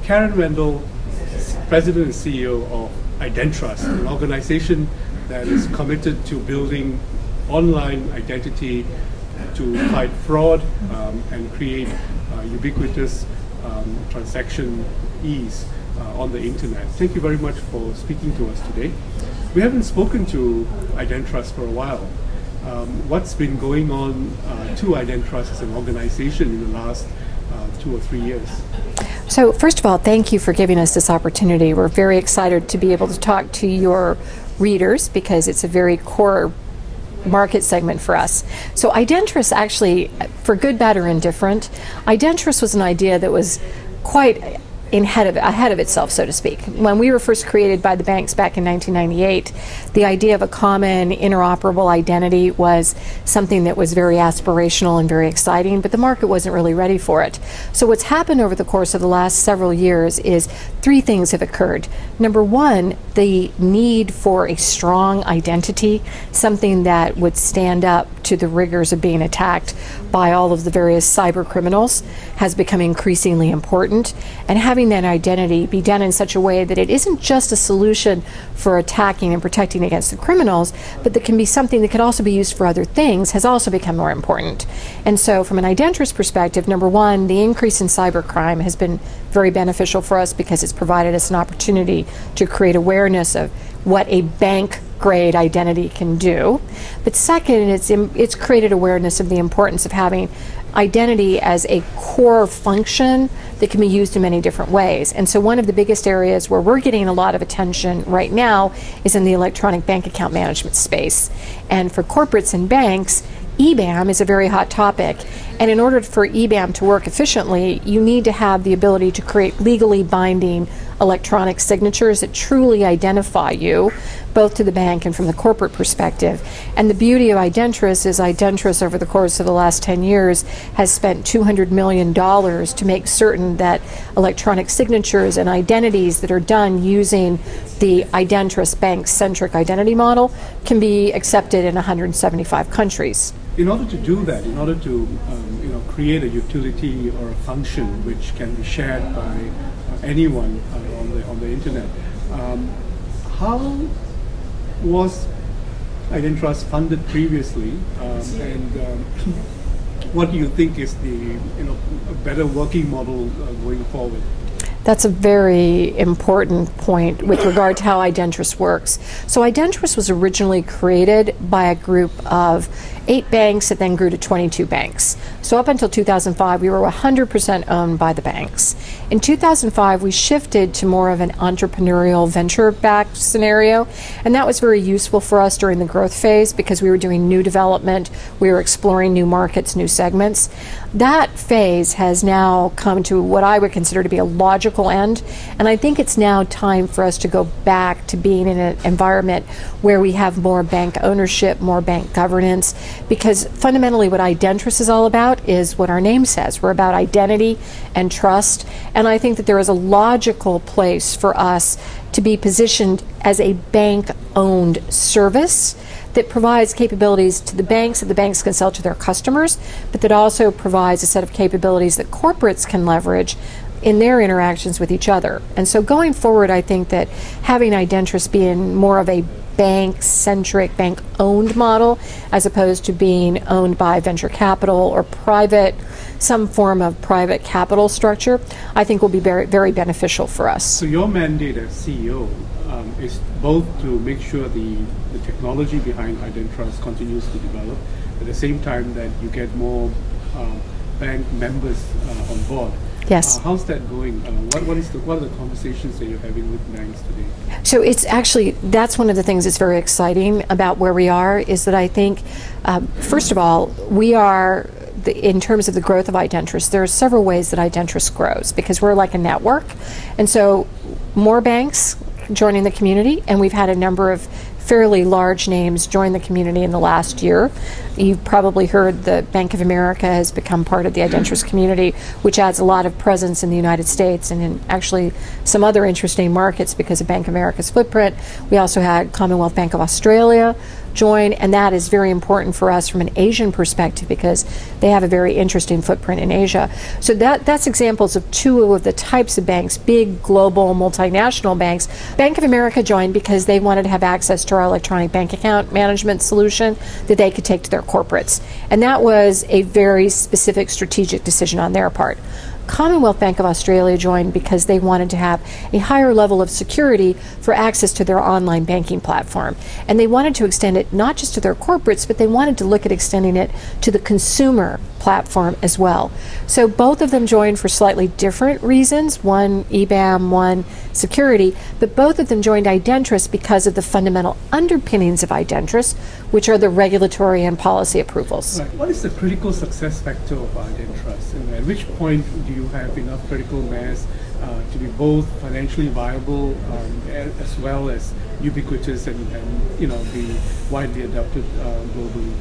Karen Wendell, President and CEO of Identrust, an organization that is committed to building online identity to fight fraud and create ubiquitous transaction ease on the internet. Thank you very much for speaking to us today. We haven't spoken to Identrust for a while. What's been going on to Identrust as an organization in the last 2 or 3 years? So first of all, thank you for giving us this opportunity. We're very excited to be able to talk to your readers because it's a very core market segment for us. So Identrust actually, for good, bad, or indifferent, Identrust was an idea that was quite ahead of itself, so to speak. When we were first created by the banks back in 1998, the idea of a common interoperable identity was something that was very aspirational and very exciting, but the market wasn't really ready for it. So what's happened over the course of the last several years is 3 things have occurred. Number one, the need for a strong identity, something that would stand up to the rigors of being attacked by all of the various cyber criminals, has become increasingly important. And having that identity be done in such a way that it isn't just a solution for attacking and protecting against the criminals, but that can be something that could also be used for other things, has also become more important. And so from an Identrust perspective, number one, the increase in cybercrime has been very beneficial for us because it's provided us an opportunity to create awareness of what a bank-grade identity can do. But second, it's created awareness of the importance of having identity as a core function that can be used in many different ways. And so one of the biggest areas where we're getting a lot of attention right now is in the electronic bank account management space. And for corporates and banks, EBAM is a very hot topic. And in order for EBAM to work efficiently, you need to have the ability to create legally binding electronic signatures that truly identify you, both to the bank and from the corporate perspective. And the beauty of Identrust is Identrust, over the course of the last 10 years, has spent $200 million to make certain that electronic signatures and identities that are done using the Identrust bank-centric identity model can be accepted in 175 countries. In order to do that, in order to create a utility or a function which can be shared by anyone on the internet, how was Identrust funded previously, and what do you think is the a better working model going forward? That's a very important point with regard to how Identrust works. So Identrust was originally created by a group of 8 banks that then grew to 22 banks. So up until 2005, we were 100% owned by the banks. In 2005, we shifted to more of an entrepreneurial venture-backed scenario, and that was very useful for us during the growth phase because we were doing new development, we were exploring new markets, new segments. That phase has now come to what I would consider to be a logical end, and I think it's now time for us to go back to being in an environment where we have more bank ownership, more bank governance, because fundamentally what Identrust is all about is what our name says. We're about identity and trust, and I think that there is a logical place for us to be positioned as a bank-owned service that provides capabilities to the banks that the banks can sell to their customers, but that also provides a set of capabilities that corporates can leverage in their interactions with each other. And so going forward, I think that having Identrust being more of a bank-centric, bank-owned model, as opposed to being owned by venture capital or private, some form of private capital structure, I think will be very, very beneficial for us. So your mandate as CEO is both to make sure the technology behind Identrust continues to develop, at the same time that you get more bank members on board. Yes. How's that going? What are the conversations that you're having with banks today? So it's actually, that's one of the things that's very exciting about where we are, is that I think, first of all, we are, in terms of the growth of Identrust, there are several ways that Identrust grows because we're like a network. And so more banks joining the community, and we've had a number of fairly large names join the community in the last year. You've probably heard that Bank of America has become part of the Identrust community, which adds a lot of presence in the United States and in actually some other interesting markets because of Bank of America's footprint. We also had Commonwealth Bank of Australia join, and that is very important for us from an Asian perspective because they have a very interesting footprint in Asia. So that's examples of two of the types of banks, big global multinational banks. Bank of America joined because they wanted to have access to our electronic bank account management solution that they could take to their corporates. And that was a very specific strategic decision on their part. Commonwealth Bank of Australia joined because they wanted to have a higher level of security for access to their online banking platform. And they wanted to extend it not just to their corporates, but they wanted to look at extending it to the consumer platform as well. So both of them joined for slightly different reasons, one EBAM, one security, but both of them joined Identras because of the fundamental underpinnings of Identras, which are the regulatory and policy approvals. Right. What is the critical success factor of Identras? And at which point do you have enough critical mass to be both financially viable as well as ubiquitous and be widely adopted globally?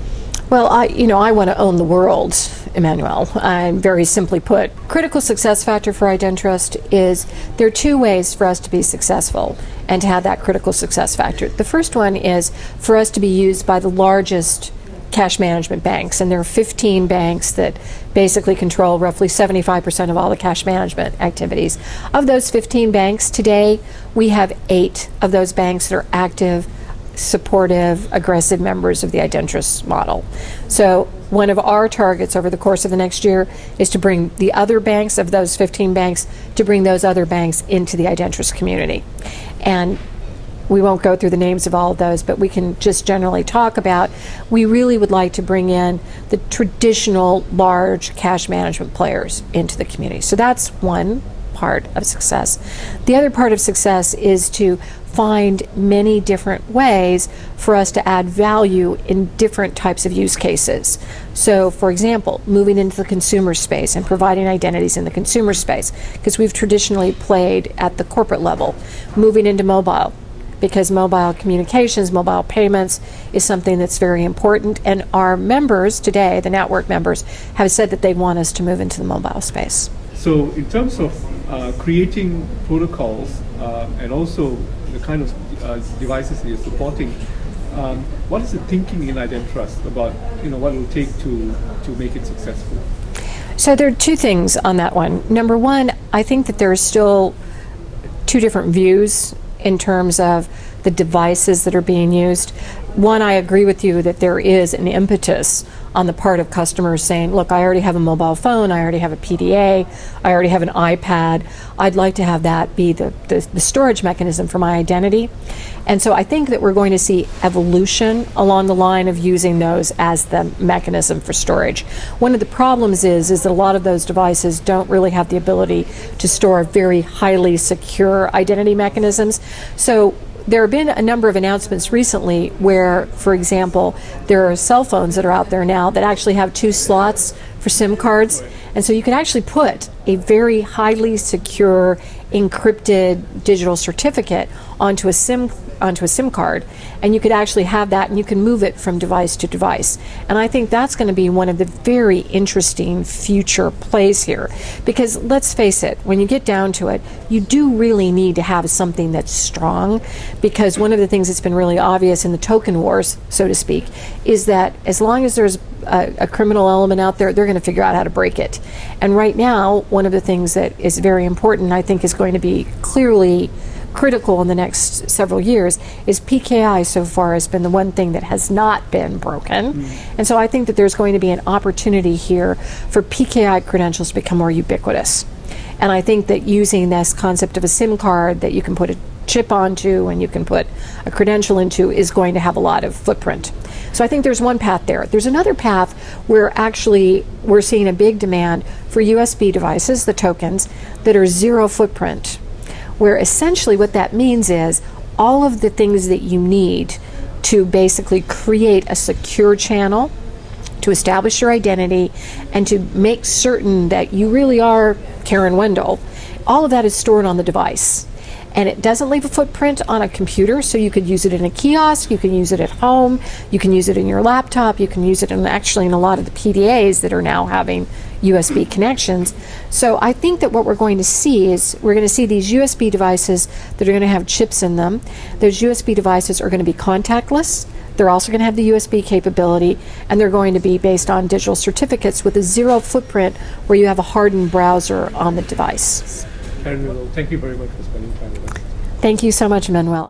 Well, I want to own the world, Emmanuel. Very simply put, critical success factor for Identras is there are two ways for us to be successful and to have that critical success factor. The first one is for us to be used by the largest cash management banks, and there are 15 banks that basically control roughly 75% of all the cash management activities. Of those 15 banks today, we have 8 of those banks that are active, supportive, aggressive members of the Identras model. So one of our targets over the course of the next year is to bring the other banks of those 15 banks, to bring those other banks into the Identras community. And we won't go through the names of all of those, but we can just generally talk about, we really would like to bring in the traditional large cash management players into the community. So that's one part of success. The other part of success is to find many different ways for us to add value in different types of use cases. So, for example, moving into the consumer space and providing identities in the consumer space, because we've traditionally played at the corporate level. Moving into mobile, because mobile communications, mobile payments is something that's very important, and our members today, the network members, have said that they want us to move into the mobile space. So in terms of creating protocols and also the kind of devices that you're supporting, what is the thinking in Identras about what it will take to make it successful? So there are two things on that one. Number one, I think that there are still two different views in terms of the devices that are being used. One, I agree with you that there is an impetus on the part of customers saying, look, I already have a mobile phone, I already have a PDA, I already have an iPad, I'd like to have that be the storage mechanism for my identity. And so I think that we're going to see evolution along the line of using those as the mechanism for storage. One of the problems is that a lot of those devices don't really have the ability to store very highly secure identity mechanisms. So there have been a number of announcements recently where, for example, there are cell phones that are out there now that actually have 2 slots for SIM cards. And so you can actually put a very highly secure, encrypted digital certificate onto a SIM card, and you could actually have that and you can move it from device to device. And I think that's going to be one of the very interesting future plays here, because let's face it, when you get down to it, you do really need to have something that's strong, because one of the things that's been really obvious in the token wars, so to speak, is that as long as there's a criminal element out there, they're going to figure out how to break it. And right now, one of the things that is very important, I think is going to be clearly critical in the next several years, is PKI so far has been the one thing that has not been broken. And so I think that there's going to be an opportunity here for PKI credentials to become more ubiquitous. And I think that using this concept of a SIM card that you can put a chip onto and you can put a credential into is going to have a lot of footprint. So I think there's one path there. There's another path where actually we're seeing a big demand for USB devices, the tokens, that are zero footprint, where essentially what that means is all of the things that you need to basically create a secure channel, to establish your identity, and to make certain that you really are Karen Wendell, all of that is stored on the device. And it doesn't leave a footprint on a computer, so you could use it in a kiosk, you can use it at home, you can use it in your laptop, you can use it actually in a lot of the PDAs that are now having USB connections. So I think that what we're going to see is we're going to see these USB devices that are going to have chips in them. Those USB devices are going to be contactless. They're also going to have the USB capability, and they're going to be based on digital certificates with a zero footprint where you have a hardened browser on the device. Karen, thank you very much for spending time with us. Thank you so much, Manuel.